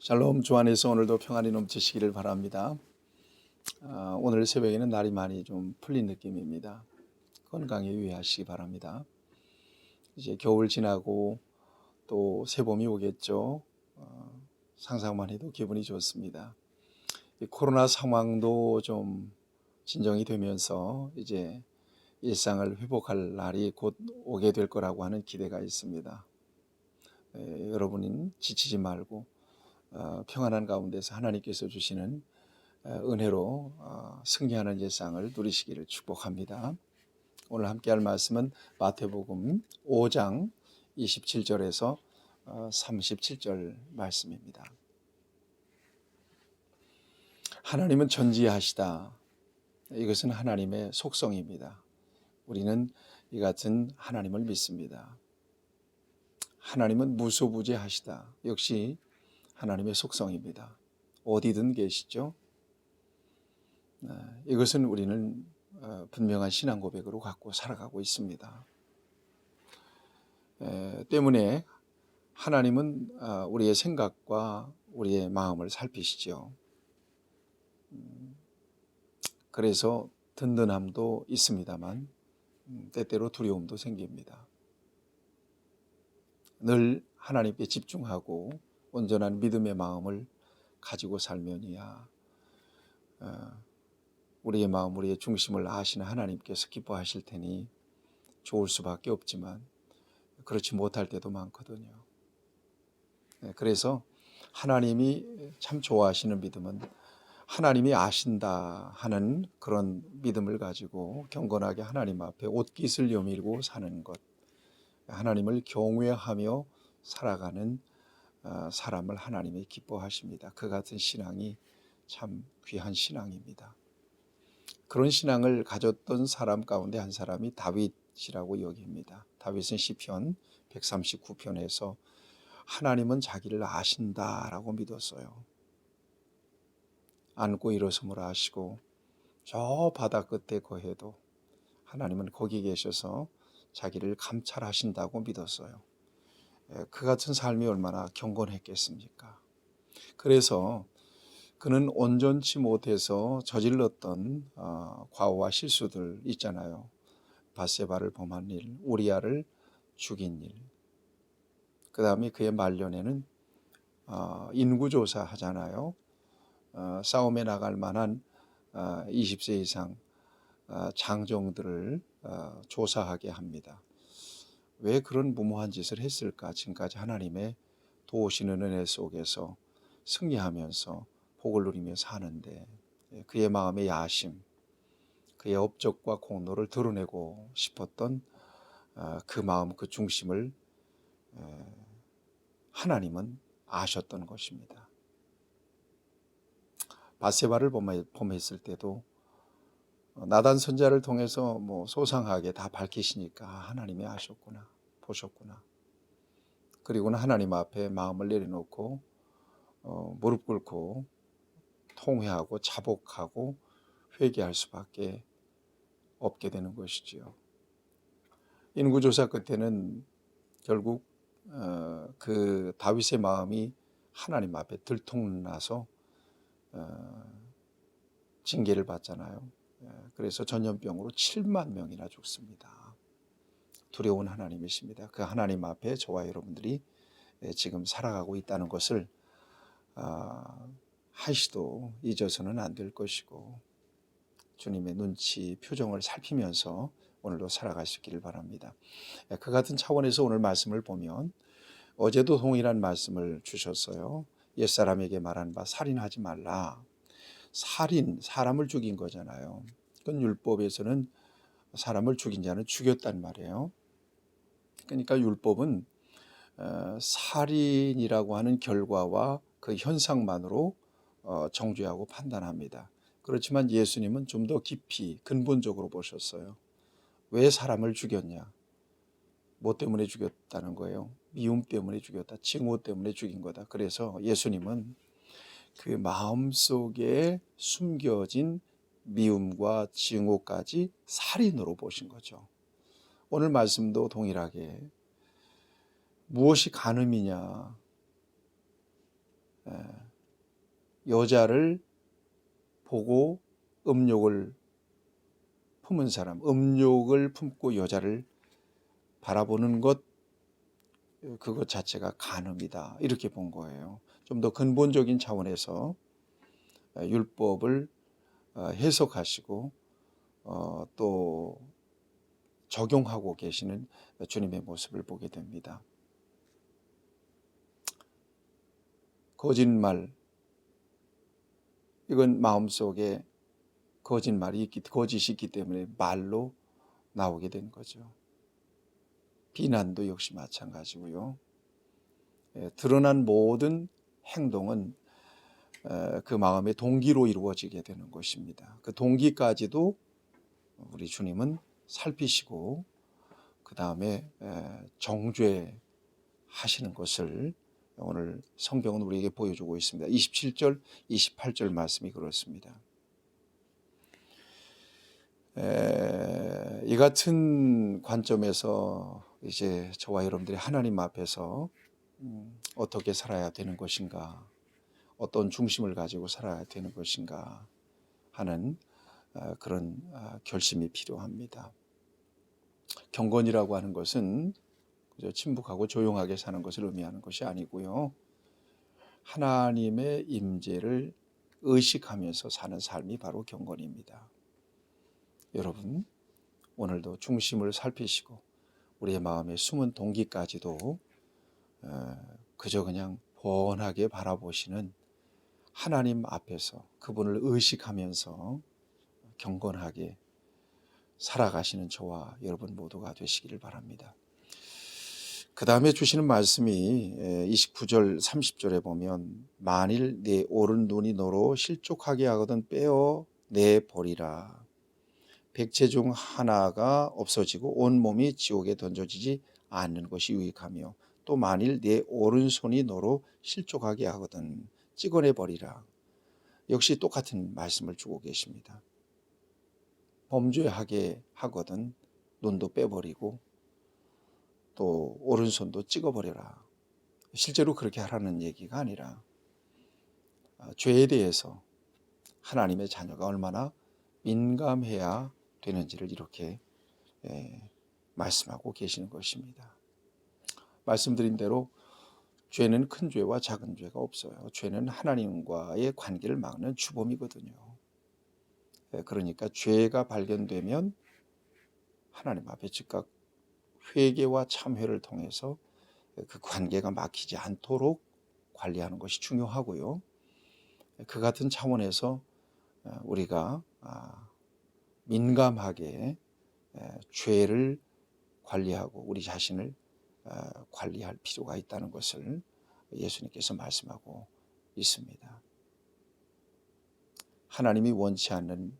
샬롬. 주 안에서 오늘도 평안이 넘치시기를 바랍니다. 오늘 새벽에는 날이 많이 좀 풀린 느낌입니다. 건강에 유의하시기 바랍니다. 이제 겨울 지나고 또 새봄이 오겠죠. 상상만 해도 기분이 좋습니다. 이 코로나 상황도 좀 진정이 되면서 이제 일상을 회복할 날이 곧 오게 될 거라고 하는 기대가 있습니다. 여러분은 지치지 말고 평안한 가운데서 하나님께서 주시는 은혜로 승리하는 일상을 누리시기를 축복합니다. 오늘 함께할 말씀은 마태복음 5장 27절에서 37절 말씀입니다. 하나님은 전지하시다. 이것은 하나님의 속성입니다. 우리는 이 같은 하나님을 믿습니다. 하나님은 무소부재하시다. 역시 하나님의 속성입니다. 어디든 계시죠. 이것은 우리는 분명한 신앙 고백으로 갖고 살아가고 있습니다. 때문에 하나님은 우리의 생각과 우리의 마음을 살피시죠. 그래서 든든함도 있습니다만 때때로 두려움도 생깁니다. 늘 하나님께 집중하고 온전한 믿음의 마음을 가지고 살면이야 우리의 마음, 우리의 중심을 아시는 하나님께서 기뻐하실 테니 좋을 수밖에 없지만 그렇지 못할 때도 많거든요. 그래서 하나님이 참 좋아하시는 믿음은 하나님이 아신다 하는 그런 믿음을 가지고 경건하게 하나님 앞에 옷깃을 여밀고 사는 것, 하나님을 경외하며 살아가는 사람을 하나님이 기뻐하십니다. 그 같은 신앙이 참 귀한 신앙입니다. 그런 신앙을 가졌던 사람 가운데 한 사람이 다윗이라고 여깁니다. 다윗은 시편 139편에서 하나님은 자기를 아신다라고 믿었어요. 앉고 일어섬을 아시고 저 바다 끝에 거해도 하나님은 거기 계셔서 자기를 감찰하신다고 믿었어요. 그 같은 삶이 얼마나 경건했겠습니까? 그래서 그는 온전치 못해서 저질렀던 과오와 실수들 있잖아요. 밧세바를 범한 일, 우리아를 죽인 일. 그 다음에 그의 말년에는 인구조사 하잖아요. 싸움에 나갈 만한 20세 이상 장정들을 조사하게 합니다. 왜 그런 무모한 짓을 했을까? 지금까지 하나님의 도우시는 은혜 속에서 승리하면서 복을 누리며 사는데 그의 마음의 야심, 그의 업적과 공로를 드러내고 싶었던 그 마음, 그 중심을 하나님은 아셨던 것입니다. 밧세바를 범했을 때도 나단 선자를 통해서 소상하게 다 밝히시니까 하나님이 아셨구나, 보셨구나. 그리고는 하나님 앞에 마음을 내려놓고 무릎 꿇고 통회하고 자복하고 회개할 수밖에 없게 되는 것이지요. 인구조사 끝에는 결국 그 다윗의 마음이 하나님 앞에 들통나서 징계를 받잖아요. 그래서 전염병으로 7만 명이나 죽습니다. 두려운 하나님이십니다. 그 하나님 앞에 저와 여러분들이 지금 살아가고 있다는 것을 한시도 잊어서는 안 될 것이고 주님의 눈치, 표정을 살피면서 오늘도 살아가시기를 바랍니다. 그 같은 차원에서 오늘 말씀을 보면 어제도 동일한 말씀을 주셨어요. 옛사람에게 말한 바 살인하지 말라. 살인, 사람을 죽인 거잖아요. 그건 율법에서는 사람을 죽인 자는 죽였단 말이에요. 그러니까 율법은 살인이라고 하는 결과와 그 현상만으로 정죄하고 판단합니다. 그렇지만 예수님은 좀 더 깊이 근본적으로 보셨어요. 왜 사람을 죽였냐? 뭐 때문에 죽였다는 거예요? 미움 때문에 죽였다. 징후 때문에 죽인 거다. 그래서 예수님은 그 마음속에 숨겨진 미움과 징후까지 살인으로 보신 거죠. 오늘 말씀도 동일하게 무엇이 간음이냐? 여자를 보고 음욕을 품은 사람, 음욕을 품고 여자를 바라보는 것, 그것 자체가 간음이다, 이렇게 본 거예요. 좀 더 근본적인 차원에서 율법을 해석하시고 또 적용하고 계시는 주님의 모습을 보게 됩니다. 거짓말, 이건 마음속에 거짓이 있기 때문에 말로 나오게 된 거죠. 비난도 역시 마찬가지고요. 드러난 모든 행동은 그 마음의 동기로 이루어지게 되는 것입니다. 그 동기까지도 우리 주님은 살피시고 그 다음에 정죄하시는 것을 오늘 성경은 우리에게 보여주고 있습니다. 27절, 28절 말씀이 그렇습니다. 이 같은 관점에서 이제 저와 여러분들이 하나님 앞에서 어떻게 살아야 되는 것인가, 어떤 중심을 가지고 살아야 되는 것인가 하는 그런 결심이 필요합니다. 경건이라고 하는 것은 침묵하고 조용하게 사는 것을 의미하는 것이 아니고요. 하나님의 임재를 의식하면서 사는 삶이 바로 경건입니다. 여러분, 오늘도 중심을 살피시고 우리의 마음의 숨은 동기까지도 그저 그냥 번하게 바라보시는 하나님 앞에서 그분을 의식하면서 경건하게 살아가시는 저와 여러분 모두가 되시기를 바랍니다. 그 다음에 주시는 말씀이 29절 30절에 보면 만일 내 오른 눈이 너로 실족하게 하거든 빼어 내버리라. 백체 중 하나가 없어지고 온 몸이 지옥에 던져지지 않는 것이 유익하며 또 만일 내 오른손이 너로 실족하게 하거든 찍어내버리라. 역시 똑같은 말씀을 주고 계십니다. 범죄하게 하거든 눈도 빼버리고 또 오른손도 찍어버려라. 실제로 그렇게 하라는 얘기가 아니라 죄에 대해서 하나님의 자녀가 얼마나 민감해야 되는지를 이렇게 말씀하고 계시는 것입니다. 말씀드린 대로 죄는 큰 죄와 작은 죄가 없어요. 죄는 하나님과의 관계를 막는 주범이거든요. 그러니까 죄가 발견되면 하나님 앞에 즉각 회개와 참회를 통해서 그 관계가 막히지 않도록 관리하는 것이 중요하고요. 그 같은 차원에서 우리가 민감하게 죄를 관리하고 우리 자신을 관리할 필요가 있다는 것을 예수님께서 말씀하고 있습니다. 하나님이 원치 않는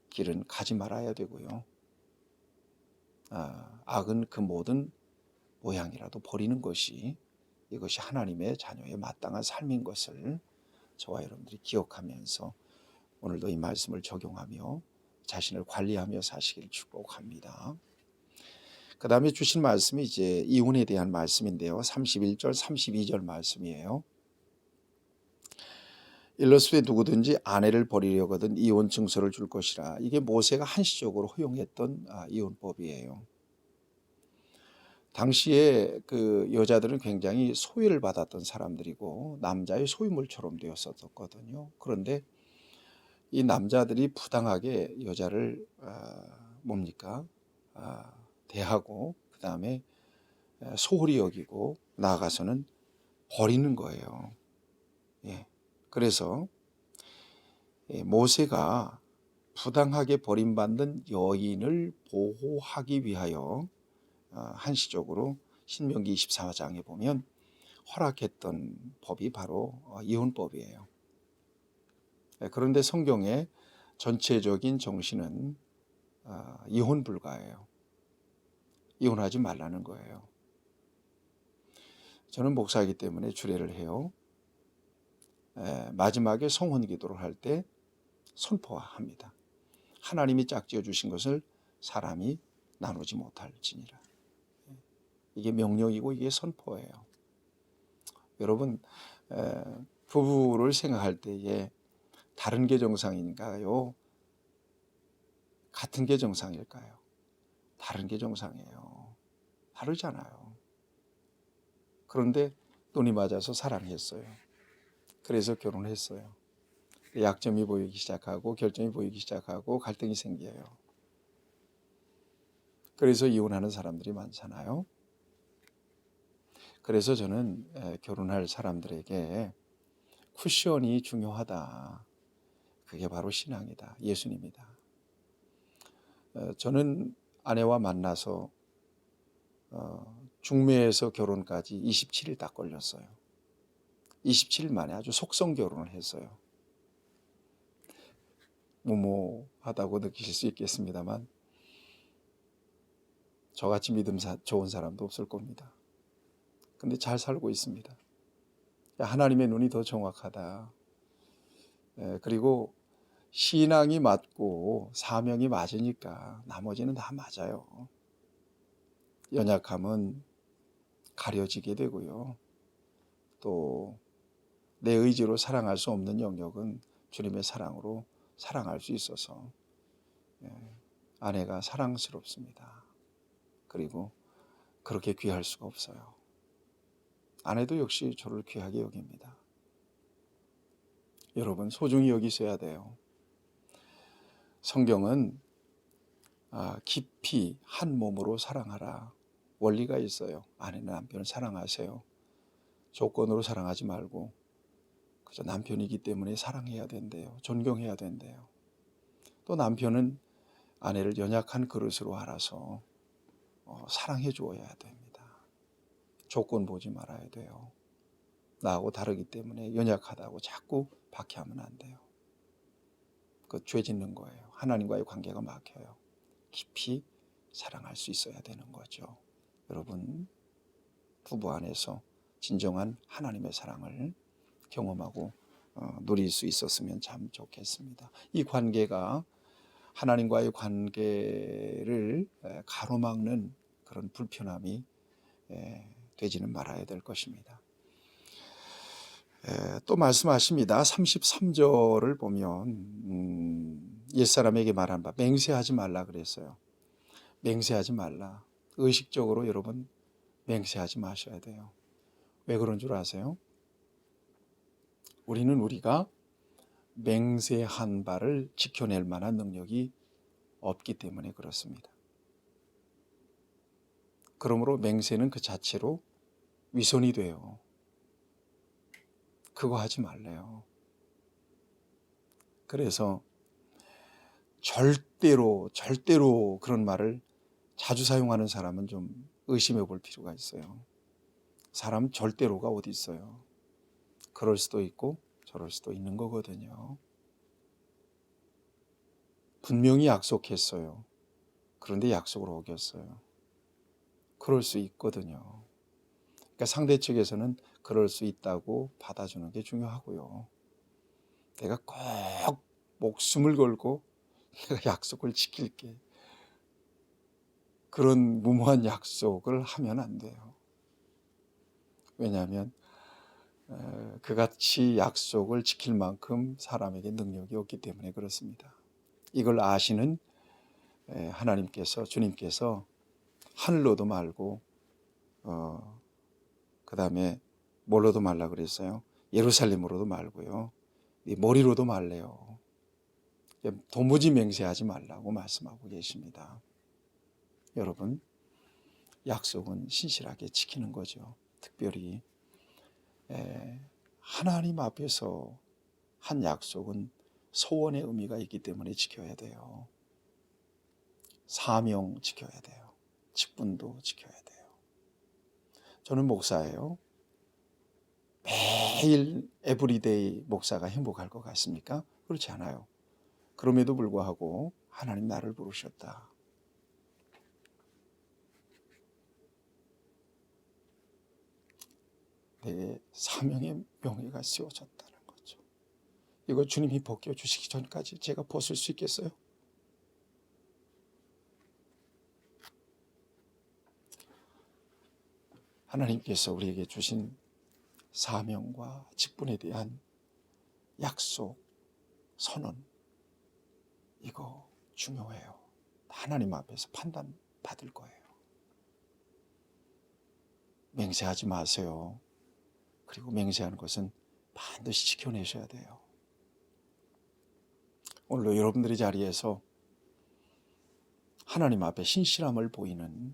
길은 가지 말아야 되고요. 악은 그 모든 모양이라도 버리는 것이 이것이 하나님의 자녀의 마땅한 삶인 것을 저와 여러분들이 기억하면서 오늘도 이 말씀을 적용하며 자신을 관리하며 사시기를 축복합니다. 그 다음에 주신 말씀이 이제 이혼에 대한 말씀인데요. 31절, 32절 말씀이에요. 일러스되 누구든지 아내를 버리려거든 이혼 증서를 줄 것이라. 이게 모세가 한시적으로 허용했던 이혼법이에요. 당시에 그 여자들은 굉장히 소외를 받았던 사람들이고 남자의 소유물처럼 되었었거든요. 그런데 이 남자들이 부당하게 여자를 대하고 그 다음에 소홀히 여기고 나아가서는 버리는 거예요. 그래서 모세가 부당하게 버림받는 여인을 보호하기 위하여 한시적으로 신명기 24장에 보면 허락했던 법이 바로 이혼법이에요. 그런데 성경의 전체적인 정신은 이혼 불가예요. 이혼하지 말라는 거예요. 저는 목사이기 때문에 주례를 해요. 마지막에 성혼 기도를 할 때 선포합니다. 하나님이 짝지어 주신 것을 사람이 나누지 못할지니라. 이게 명령이고 이게 선포예요. 여러분, 부부를 생각할 때에 다른 게 정상인가요? 같은 게 정상일까요? 다른 게 정상이에요. 다르잖아요. 그런데 눈이 맞아서 사랑했어요. 그래서 결혼했어요. 약점이 보이기 시작하고 결점이 보이기 시작하고 갈등이 생겨요. 그래서 이혼하는 사람들이 많잖아요. 그래서 저는 결혼할 사람들에게 쿠션이 중요하다. 그게 바로 신앙이다. 예수님이다. 저는 아내와 만나서 중매에서 결혼까지 27일 딱 걸렸어요. 27일 만에 아주 속성 결혼을 했어요. 무모하다고 느끼실 수 있겠습니다만 저같이 믿음 좋은 사람도 없을 겁니다. 근데 잘 살고 있습니다. 하나님의 눈이 더 정확하다. 그리고 신앙이 맞고 사명이 맞으니까 나머지는 다 맞아요. 연약함은 가려지게 되고요. 또 내 의지로 사랑할 수 없는 영역은 주님의 사랑으로 사랑할 수 있어서 아내가 사랑스럽습니다. 그리고 그렇게 귀할 수가 없어요. 아내도 역시 저를 귀하게 여깁니다. 여러분 소중히 여기셔야 돼요. 성경은 깊이 한 몸으로 사랑하라 원리가 있어요. 아내는 남편을 사랑하세요. 조건으로 사랑하지 말고 그저 남편이기 때문에 사랑해야 된대요. 존경해야 된대요. 또 남편은 아내를 연약한 그릇으로 알아서 사랑해 주어야 됩니다. 조건 보지 말아야 돼요. 나하고 다르기 때문에 연약하다고 자꾸 박해하면 안 돼요. 그 죄 짓는 거예요. 하나님과의 관계가 막혀요. 깊이 사랑할 수 있어야 되는 거죠. 여러분 부부 안에서 진정한 하나님의 사랑을 경험하고 누릴 수 있었으면 참 좋겠습니다. 이 관계가 하나님과의 관계를 가로막는 그런 불편함이 되지는 말아야 될 것입니다. 또 말씀하십니다. 33절을 보면 옛사람에게 말한 바 맹세하지 말라 그랬어요. 맹세하지 말라. 의식적으로 여러분 맹세하지 마셔야 돼요. 왜 그런 줄 아세요? 우리가 맹세한 바를 지켜낼 만한 능력이 없기 때문에 그렇습니다. 그러므로 맹세는 그 자체로 위선이 돼요. 그거 하지 말래요. 그래서 절대로 그런 말을 자주 사용하는 사람은 좀 의심해 볼 필요가 있어요. 사람 절대로가 어디 있어요. 그럴 수도 있고 저럴 수도 있는 거거든요. 분명히 약속했어요. 그런데 약속을 어겼어요. 그럴 수 있거든요. 그러니까 상대 측에서는 그럴 수 있다고 받아주는 게 중요하고요. 내가 꼭 목숨을 걸고 내가 약속을 지킬게. 그런 무모한 약속을 하면 안 돼요. 왜냐하면 그같이 약속을 지킬 만큼 사람에게 능력이 없기 때문에 그렇습니다. 이걸 아시는 하나님께서 주님께서 하늘로도 말고 그 다음에 뭘로도 말라 그랬어요? 예루살렘으로도 말고요. 머리로도 말래요. 도무지 맹세하지 말라고 말씀하고 계십니다. 여러분 약속은 신실하게 지키는 거죠. 특별히 하나님 앞에서 한 약속은 소원의 의미가 있기 때문에 지켜야 돼요. 사명 지켜야 돼요. 직분도 지켜야 돼요. 저는 목사예요. 매일 에브리데이 목사가 행복할 것 같습니까? 그렇지 않아요. 그럼에도 불구하고 하나님 나를 부르셨다. 내 사명의 명예가 씌워졌다는 거죠. 이거 주님이 벗겨주시기 전까지 제가 벗을 수 있겠어요? 하나님께서 우리에게 주신 사명과 직분에 대한 약속, 선언, 이거 중요해요. 하나님 앞에서 판단받을 거예요. 맹세하지 마세요. 그리고 맹세하는 것은 반드시 지켜내셔야 돼요. 오늘도 여러분들의 자리에서 하나님 앞에 신실함을 보이는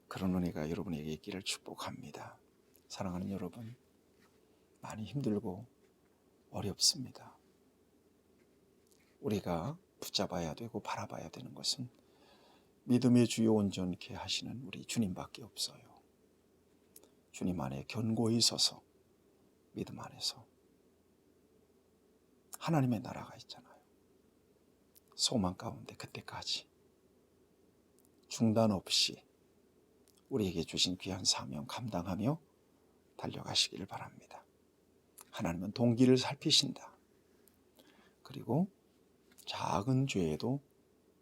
그런 은혜가 여러분에게 있기를 축복합니다. 사랑하는 여러분, 많이 힘들고 어렵습니다. 우리가 붙잡아야 되고 바라봐야 되는 것은 믿음의 주요 온전케 하시는 우리 주님밖에 없어요. 주님 안에 견고히 서서 믿음 안에서 하나님의 나라가 있잖아요. 소망 가운데 그때까지 중단 없이 우리에게 주신 귀한 사명 감당하며 달려가시기를 바랍니다. 하나님은 동기를 살피신다. 그리고 작은 죄에도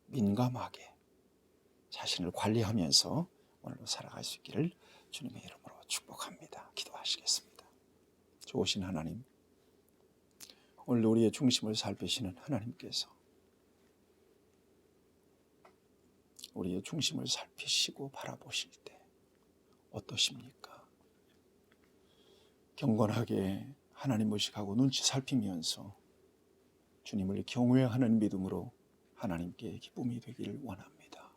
민감하게 자신을 관리하면서 오늘도 살아갈 수 있기를 주님의 이름으로 축복합니다. 기도하시겠습니다. 좋으신 하나님, 오늘 우리의 중심을 살피시는 하나님께서 우리의 중심을 살피시고 바라보실 때 어떠십니까? 경건하게 하나님 의식하고 눈치 살피면서 주님을 경외하는 믿음으로 하나님께 기쁨이 되기를 원합니다.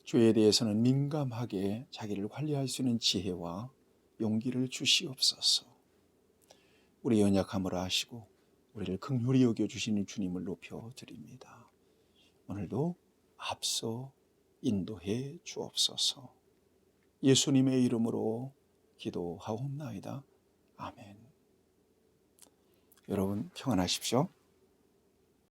죄에 대해서는 민감하게 자기를 관리할 수 있는 지혜와 용기를 주시옵소서. 우리 연약함을 아시고 우리를 긍휼히 여겨주시는 주님을 높여드립니다. 오늘도 앞서 인도해 주옵소서. 예수님의 이름으로 기도하옵나이다. 아멘. 여러분 평안하십시오.